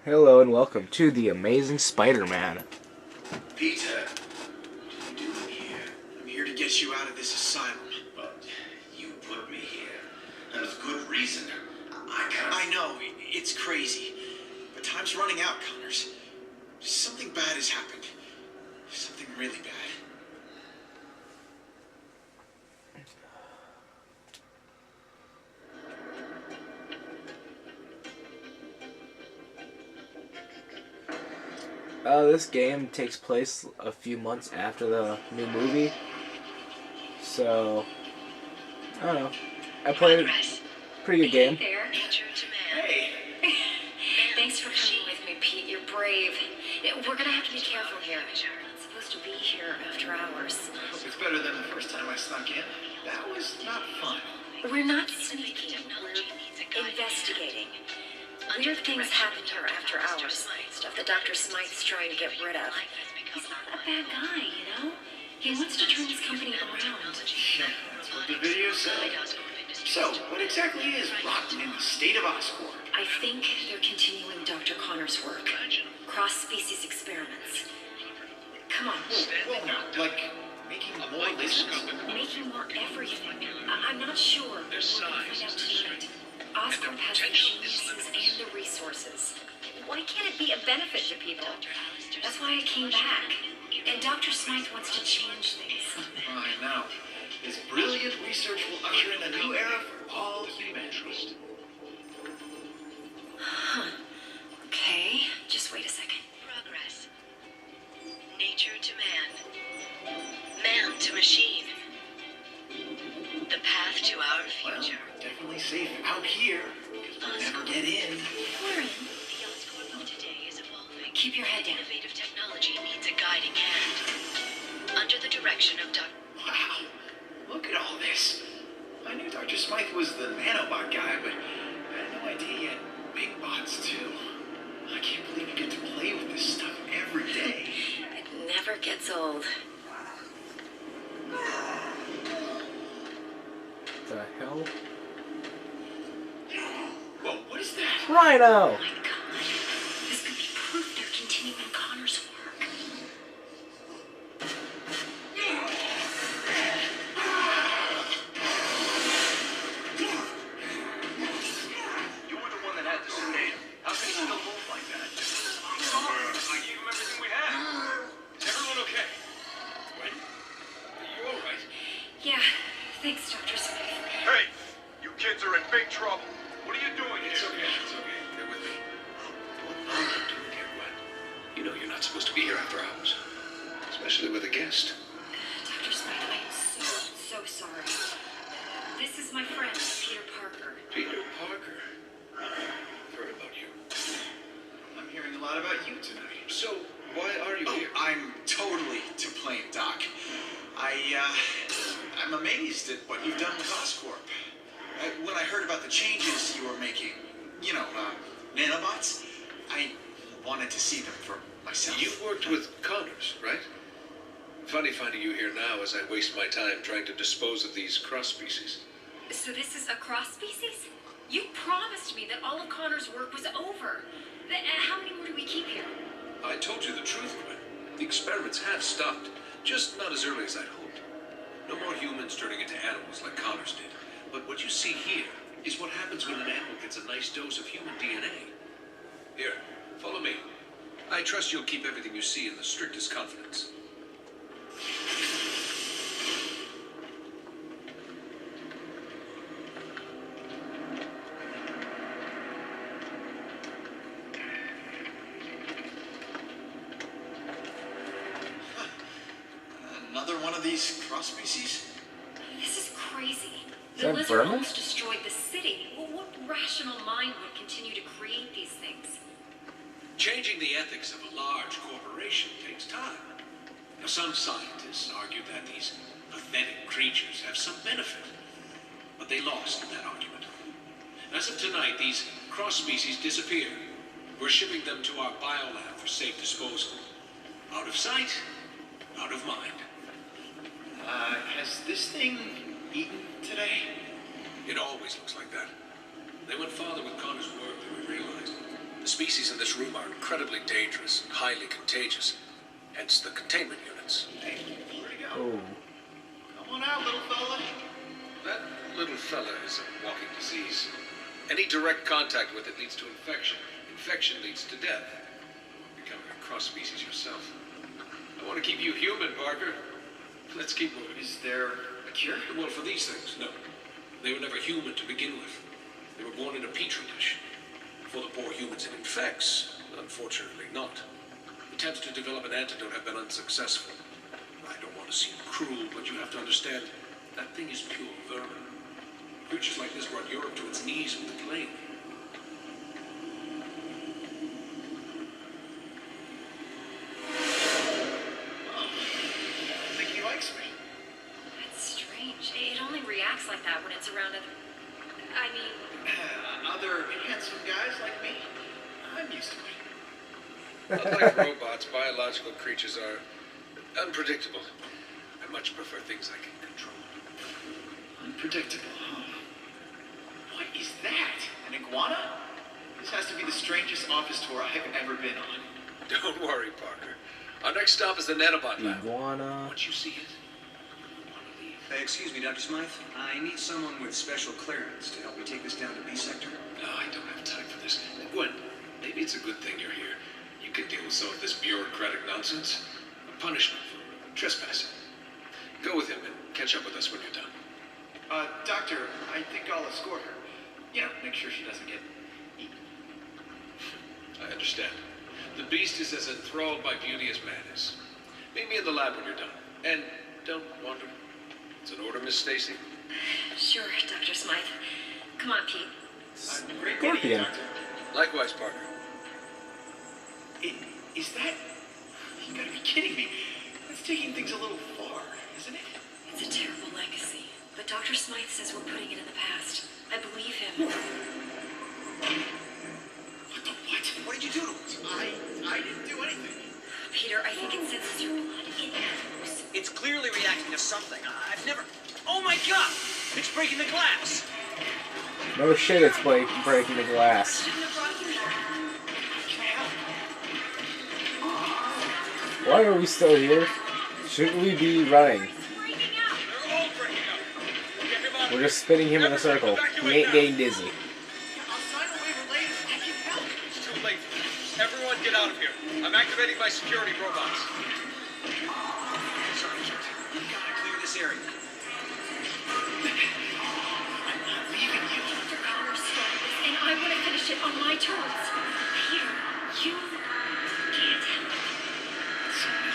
Hello and welcome to the Amazing Spider-Man. Peter, what are you doing here? I'm here to get you out of this asylum. But you put me here, and with good reason. I know, it's crazy, but time's running out, Connors. Something bad has happened. Something really bad. This game takes place a few months after the new movie. So, I don't know. I played a pretty good game. Hey there. Hey! Thanks for coming with me, Pete. You're brave. We're gonna have to be careful here. We're not supposed to be here after hours. Hope it's better than the first time I snuck in. That was not fun. We're not sneaking. We're investigating. Weird things happen here after hours. Stuff that Dr. Smythe's trying to get rid of. He's not a bad guy, you know? He wants to turn his company around. Yeah, that's what the video said. So, what exactly is rotten in the state of Oscorp? I think they're continuing Dr. Connor's work. Cross-species experiments. Come on. Well, like making more lizards? Making more everything. I'm not sure. We're gonna find out tonight. Oscorp has the geniuses and the resources. Why can't it be a benefit to people? That's why I came back. And Dr. Smythe wants to change things. I know. His brilliant research will usher in a new era for all humanity. Huh. Okay, just wait a second. Progress. Nature to man. Man to machine. The path to our Well, future. definitely safe out here, because we'll never get in. We're in. The Oscorp of today is evolving. Keep your head down. Innovative technology needs a guiding hand. Under the direction of Dr. Wow, look at all this. I knew Dr. Smythe was the nanobot guy, but I had no idea he had big bots too. I can't believe you get to play with this stuff every day. It never gets old. The hell? Whoa, what is that? Rhino! Oh my god. This could be proof they're continuing Connor's work. You were the one that had to sedate him. How can he still move like that? I'm sorry. I gave him everything we had. Is everyone okay? Gwen? Are you alright? Yeah, thanks, Dr. Smythe. Hey, you kids are in big trouble. What are you doing here? It's okay. They're with me. What are you doing here, Gwen? You know you're not supposed to be here after hours. Especially with a guest. Dr. Smythe, I am so sorry. This is my friend, Peter Parker. Peter Parker? I've heard about you. I'm hearing a lot about you tonight. So, why are you here? I'm totally to blame, Doc. I'm amazed at what you've done with Oscorp. When I heard about the changes you were making, nanobots, I wanted to see them for myself. You've worked with Connors, right? Funny finding you here now as I waste my time trying to dispose of these cross-species. So this is a cross-species? You promised me that all of Connor's work was over. How many more do we keep here? I told you the truth, Gwen. The experiments have stopped, just not as early as I'd hoped. No more humans turning into animals like Connors did. But what you see here is what happens when an animal gets a nice dose of human DNA. Here, follow me. I trust you'll keep everything you see in the strictest confidence. Another one of these cross-species? This is crazy. Is The that lizard Burma? almost destroyed the city. Well, what rational mind would continue to create these things? Changing the ethics of a large corporation takes time. Now, some scientists argue that these pathetic creatures have some benefit, but they lost in that argument. As of tonight, these cross-species disappear. We're shipping them to our biolab for safe disposal. Out of sight, out of mind. Has this thing eaten today? It always looks like that. They went farther with Connor's work than we realized. The species in this room are incredibly dangerous and highly contagious, hence the containment units. Hey, where'd he go? Oh. Come on out, little fella. That little fella is a walking disease. Any direct contact with it leads to infection. Infection leads to death. Becoming a cross-species yourself. I want to keep you human, Parker. Let's keep moving. Is there a cure? Well, for these things, no. They were never human to begin with. They were born in a petri dish. For the poor humans it infects, unfortunately not. Attempts to develop an antidote have been unsuccessful. I don't want to seem cruel, but you have to understand, that thing is pure vermin. Creatures like this brought Europe to its knees with the plague. I think he likes me. That's strange. It only reacts like that when it's around other... I mean... Other handsome guys like me, I'm used to it. Unlike robots, biological creatures are unpredictable. I much prefer things I can control. Unpredictable, huh? What is that? An iguana? This has to be the strangest office tour I've ever been on. Don't worry, Parker. Our next stop is the Nanobot lab. Iguana. Once you see it, you want to leave. Excuse me, Dr. Smythe. I need someone with special clearance to help me take this down to B sector. No, I don't have time for this. Gwen, maybe it's a good thing you're here. You can deal with some of this bureaucratic nonsense. A punishment for trespassing. Go with him and catch up with us when you're done. Doctor, I think I'll escort her. You know, make sure she doesn't get eaten. I understand. The beast is as enthralled by beauty as man is. Meet me in the lab when you're done. And don't wander. It's an order, Miss Stacy. Sure, Dr. Smythe. Come on, Pete. Great meeting you, Scorpion. Doctor. Likewise, Parker. Is that... You gotta be kidding me. That's taking things a little far, isn't it? It's a terrible legacy, but Dr. Smythe says we're putting it in the past. I believe him. What the what? What did you do to it? I didn't do anything. Peter, I think it senses your blood. It knows. It's clearly reacting to something. I've never... Oh my god! It's breaking the glass! No shit, it's breaking the glass. Shouldn't have brought you here. Can I help? Why are we still here? Shouldn't we be running? Breaking out. They're all breaking out. Get him out. We're just spinning him in a circle. He ain't getting dizzy. I'll sign a waiver later. I can help. It's too late. Everyone get out of here. I'm activating my security robots. Sorry, Kurt. You gotta clear this area. I'm not leaving you. Dr. Connors started this, and I want to finish it on my terms. Peter, you can't help it.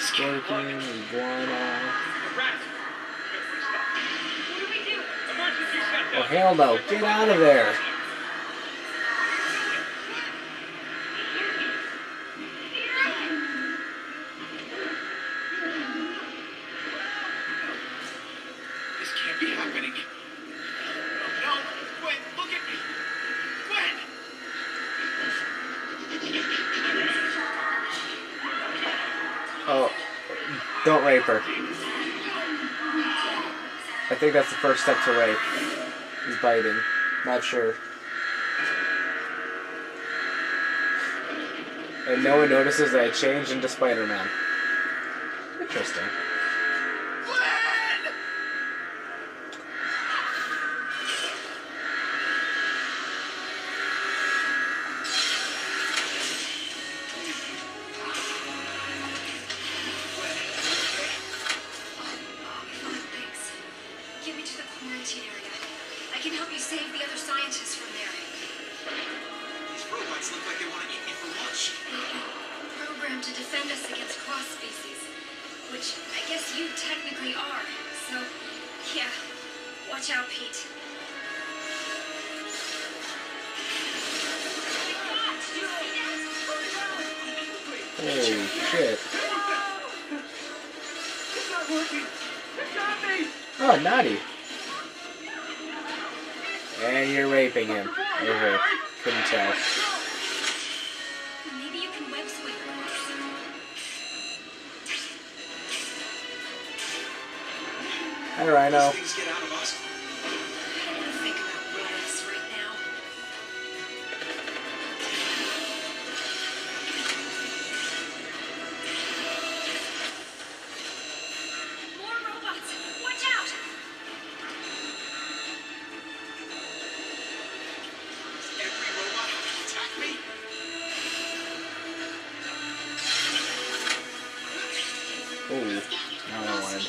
Scorpion, iguana. Rats. What do we do? Emergency shutdown. Oh hell no! Get out of there! This can't be happening. No, Gwen, look at me. Gwen! Oh, don't rape her. I think that's the first step to rape. Is biting. Not sure. And no one notices that I changed into Spider-Man. Interesting. Gwen! Thanks. Get me to the quarantine area. I can help you save the other scientists from there. These robots look like they want to eat me for lunch. Programmed to defend us against cross species, which I guess you technically are. So, yeah, watch out, Pete. Holy shit. Oh, naughty. And you're raping him. Okay, couldn't tell. Maybe you can web swing first. Hi, Rhino. These things get out of Oscorp. I don't want to think about what else right now. Oh, now I wanted.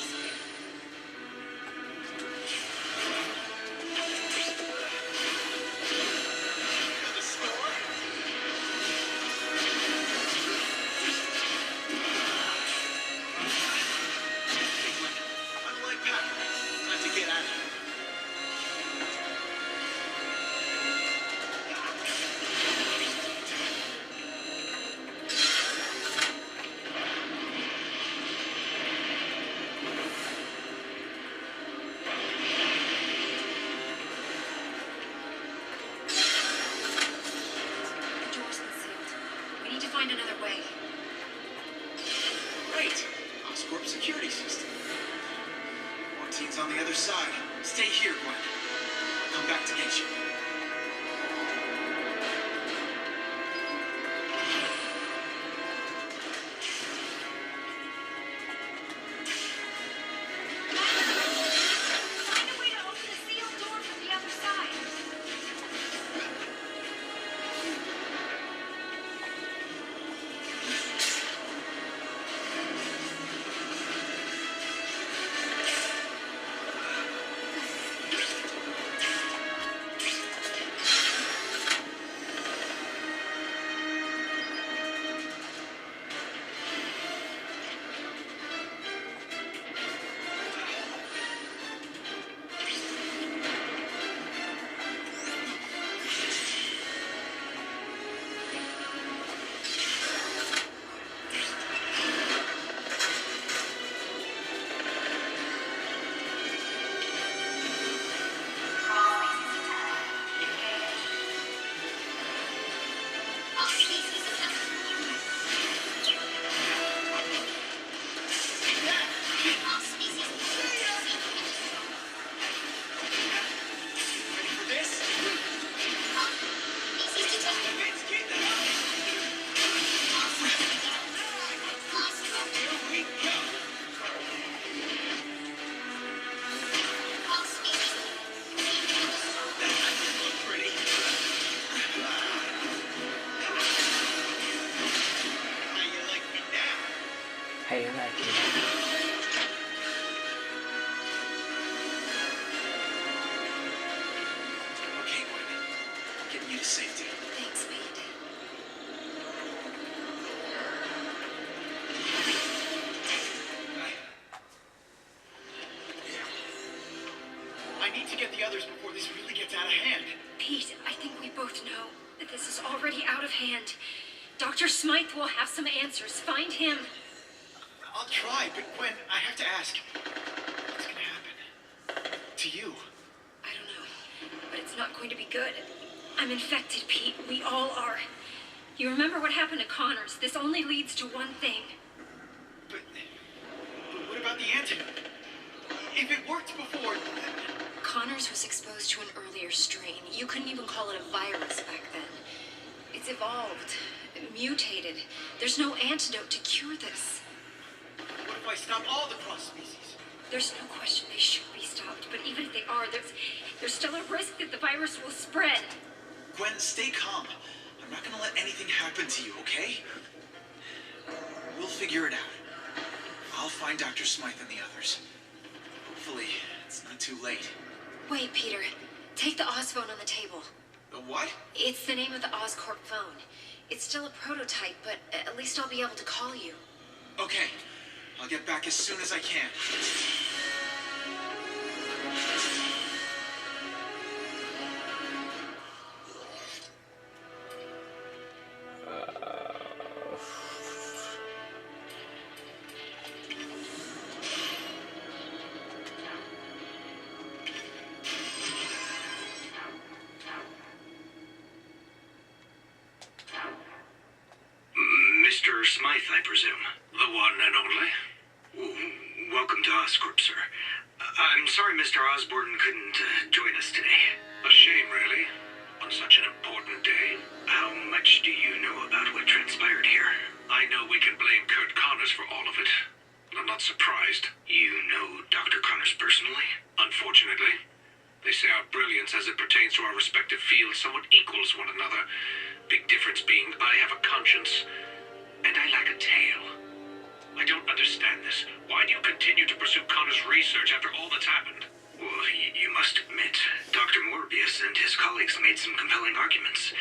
Find another way. Right. Oscorp security system. Quarantine's on the other side. Stay here, Gwen. I'll come back to get you. Find a way to open the sealed door from the other side. Hey, you're not kidding. Okay, Gwen. Getting you to safety. Thanks, Pete. I need to get the others before this really gets out of hand. Pete, I think we both know that this is already out of hand. Dr. Smythe will have some answers. Find him. I'll try, but Gwen, I have to ask. What's gonna happen? To you? I don't know, but it's not going to be good. I'm infected, Pete. We all are. You remember what happened to Connors? This only leads to one thing. But what about the antidote? If it worked before... Connors was exposed to an earlier strain. You couldn't even call it a virus back then. It's evolved, mutated. There's no antidote to cure this. What if I stop all the cross species? There's no question they should be stopped, but even if they are, there's still a risk that the virus will spread. Gwen, stay calm. I'm not gonna let anything happen to you, okay? We'll figure it out. I'll find Dr. Smythe and the others. Hopefully, it's not too late. Wait, Peter. Take the Oz phone on the table. The what? It's the name of the Oscorp phone. It's still a prototype, but at least I'll be able to call you. Okay. I'll get back as soon as I can. Mr. Smythe, I presume. The one and only. Welcome to Oscorp, sir. I'm sorry Mr. Osborne couldn't join us today. A shame, really. On such an important day. How much do you know about what transpired here? I know we can blame Curt Connors for all of it. I'm not surprised. You know Dr. Connors personally? Unfortunately. They say our brilliance as it pertains to our respective fields somewhat equals one another. Big difference being I have a conscience, and I lack a tail. I don't understand this. Why do you continue to pursue Connor's research after all that's happened? Well, you must admit, Dr. Morbius and his colleagues made some compelling arguments.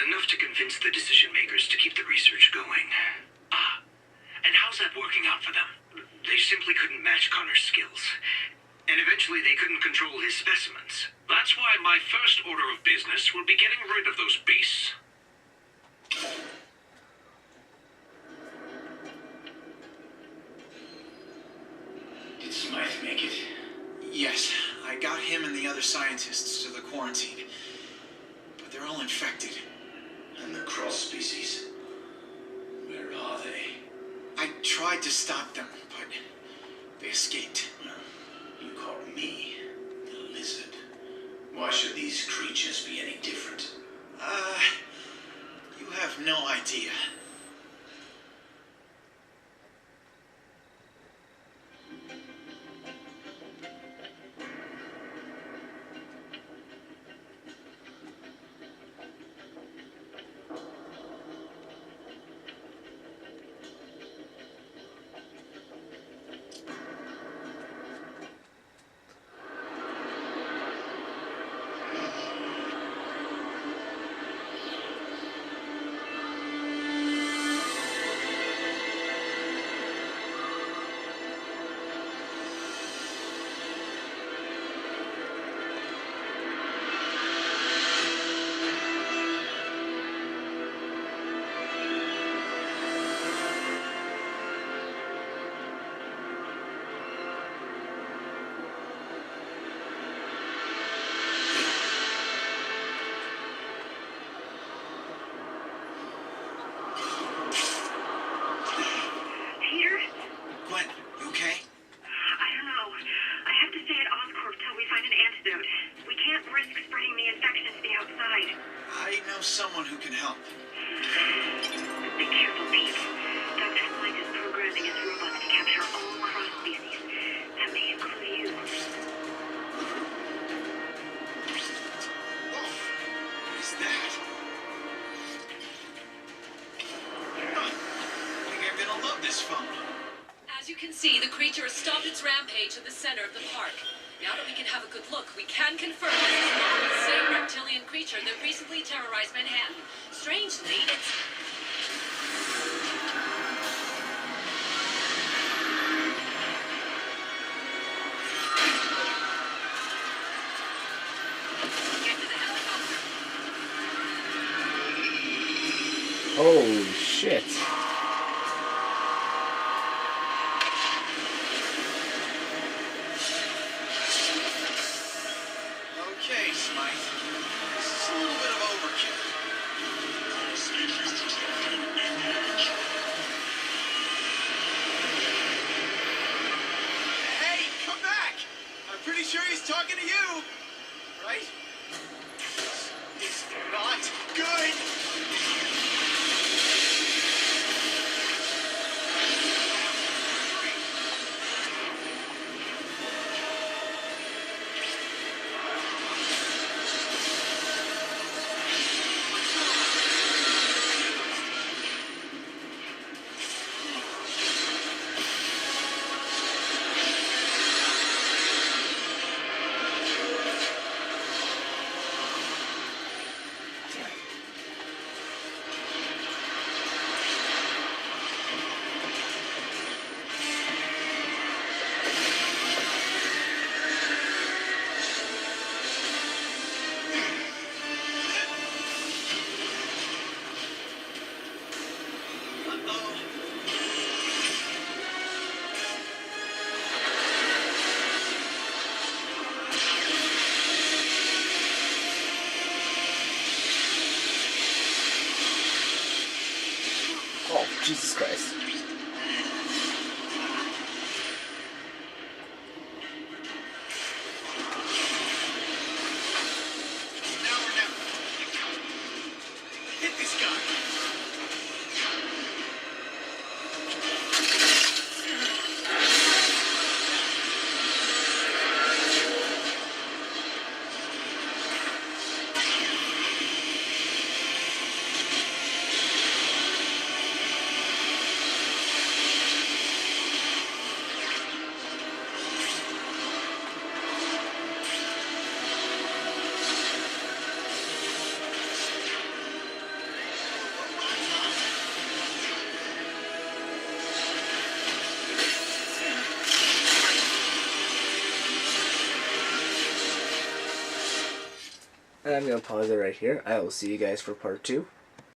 Enough to convince the decision makers to keep the research going. Ah, and how's that working out for them? They simply couldn't match Connor's skills. And eventually they couldn't control his specimens. That's why my first order of business will be getting rid of those beasts. Did Smythe make it? Yes, I got him and the other scientists to the quarantine. But they're all infected. And the cross species? Where are they? I tried to stop them, but they escaped. You call me the lizard. Why should these creatures be any different? You have no idea. Peter? Gwen, you okay? I don't know. I have to stay at Oscorp till we find an antidote. We can't risk spreading the infection to the outside. I know someone who can help. Be careful, Pete. Dr. Smythe is programming his robots to capture all cross species. That may include you. Oh, what is that? I think I'm gonna love this phone. As you can see, the creature has stopped its rampage in the center of the park. Now that we can have a good look, we can confirm this is not the same reptilian creature that recently terrorized Manhattan. Strangely, it's... Get to the helicopter. Holy shit. Okay, Smythe. This is a little bit of overkill. Hey, come back! I'm pretty sure he's talking to you, right? This is not good! Oh, Jesus Christ. Now or never. Hit this guy. And I'm going to pause it right here. I will see you guys for part 2.